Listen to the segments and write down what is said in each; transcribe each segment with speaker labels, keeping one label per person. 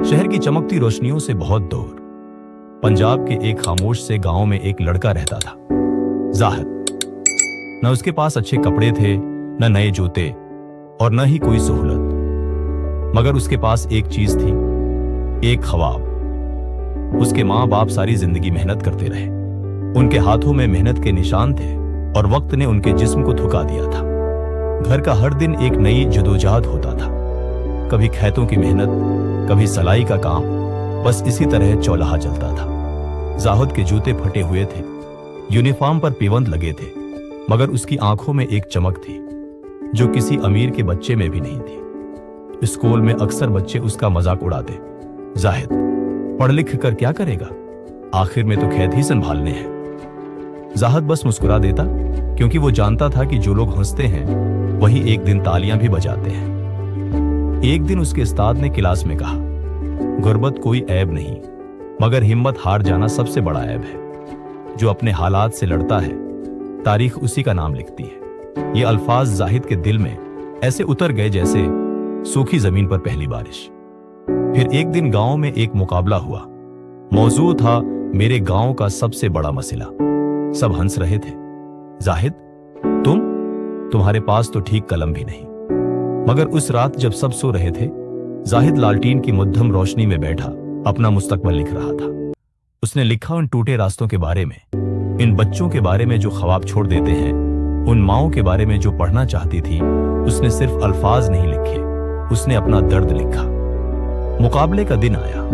Speaker 1: शहर की चमकती रोशनियों से बहुत दूर पंजाब के एक खामोश से गांव में एक लड़का रहता था, जाहिद। न उसके पास अच्छे कपड़े थे, न नए जूते और न ही कोई सहूलत, मगर उसके पास एक चीज थी, एक ख्वाब। उसके माँ बाप सारी जिंदगी मेहनत करते रहे, उनके हाथों में मेहनत के निशान थे और वक्त ने उनके जिस्म को थका दिया था। घर का हर दिन एक नई जदोजहद होता था, कभी खेतों की मेहनत, कभी सलाई का काम, बस इसी तरह चौलाहा चलता था। जाहिद के जूते फटे हुए थे, यूनिफॉर्म पर पिवंद लगे थे, मगर उसकी आंखों में एक चमक थी जो किसी अमीर के बच्चे में भी नहीं थी। स्कूल में अक्सर बच्चे उसका मजाक उड़ाते, जाहिद पढ़ लिख कर क्या करेगा, आखिर में तो खेत ही संभालने हैं। जाहिद बस मुस्कुरा देता, क्योंकि वो जानता था कि जो लोग हंसते हैं वही एक दिन तालियां भी बजाते हैं। एक दिन उसके उस्ताद ने क्लास में कहा, गुर्बत कोई ऐब नहीं, मगर हिम्मत हार जाना सबसे बड़ा ऐब है। जो अपने हालात से लड़ता है, तारीख उसी का नाम लिखती है। ये अल्फाज जाहिद के दिल में ऐसे उतर गए जैसे सूखी जमीन पर पहली बारिश। फिर एक दिन गांव में एक मुकाबला हुआ। मौजू था मेरे गांव का सबसे बड़ा मसला। सब हंस रहे थे। जाहिद, तुम्हारे पास तो ठीक कलम भी नहीं। मगर उस रात जब सब सो रहे थे, जाहिद लालटीन की मध्यम रोशनी में बैठा अपना मुस्तकबिल लिख रहा था। उसने लिखा उन टूटे रास्तों के बारे में, इन बच्चों के बारे में जो ख्वाब छोड़ देते हैं, उन माओं के बारे में जो पढ़ना चाहती थी। उसने सिर्फ अल्फाज नहीं लिखे, उसने अपना दर्द लिखा। मुकाबले का दिन आया।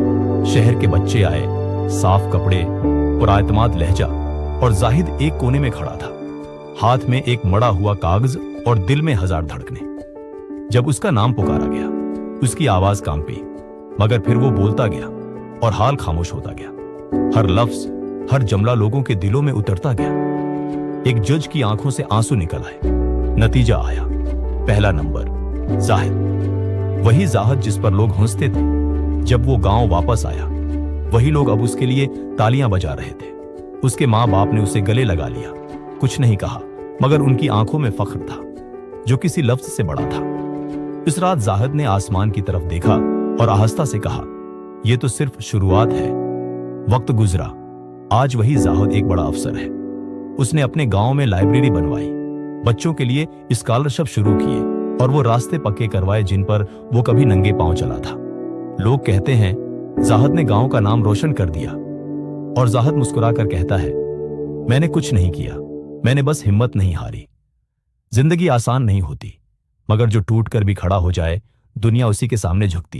Speaker 1: शहर के बच्चे आए, साफ कपड़े, पुराएतमाद लहजा, और जाहिद एक कोने में खड़ा था, हाथ में एक मड़ा हुआ कागज और दिल में हजार धड़कने। जब उसका नाम पुकारा गया, उसकी आवाज कांपी, मगर फिर वो बोलता गया और हाल खामोश होता गया। हर लफ्ज, हर जुमला लोगों के दिलों में उतरता गया। एक जज की आंखों से आंसू निकल आए। नतीजा आया, पहला नंबर जाहिद। वही जाहिद जिस पर लोग हंसते थे। जब वो गांव वापस आया, वही लोग अब उसके लिए तालियां बजा रहे थे। उसके माँ बाप ने उसे गले लगा लिया, कुछ नहीं कहा, मगर उनकी आंखों में फख्र था जो किसी लफ्ज से बड़ा था। इस रात जाहिद ने आसमान की तरफ देखा और आहिस्ता से कहा, यह तो सिर्फ शुरुआत है। वक्त गुजरा, आज वही जाहिद एक बड़ा अफसर है। उसने अपने गांव में लाइब्रेरी बनवाई, बच्चों के लिए स्कॉलरशिप शुरू किए और वो रास्ते पक्के करवाए जिन पर वो कभी नंगे पांव चला था। लोग कहते हैं जाहिद ने गांव का नाम रोशन कर दिया, और जाहिद मुस्कुराकर कहता है, मैंने कुछ नहीं किया, मैंने बस हिम्मत नहीं हारी। जिंदगी आसान नहीं होती, मगर जो टूट कर भी खड़ा हो जाए, दुनिया उसी के सामने झुकती है।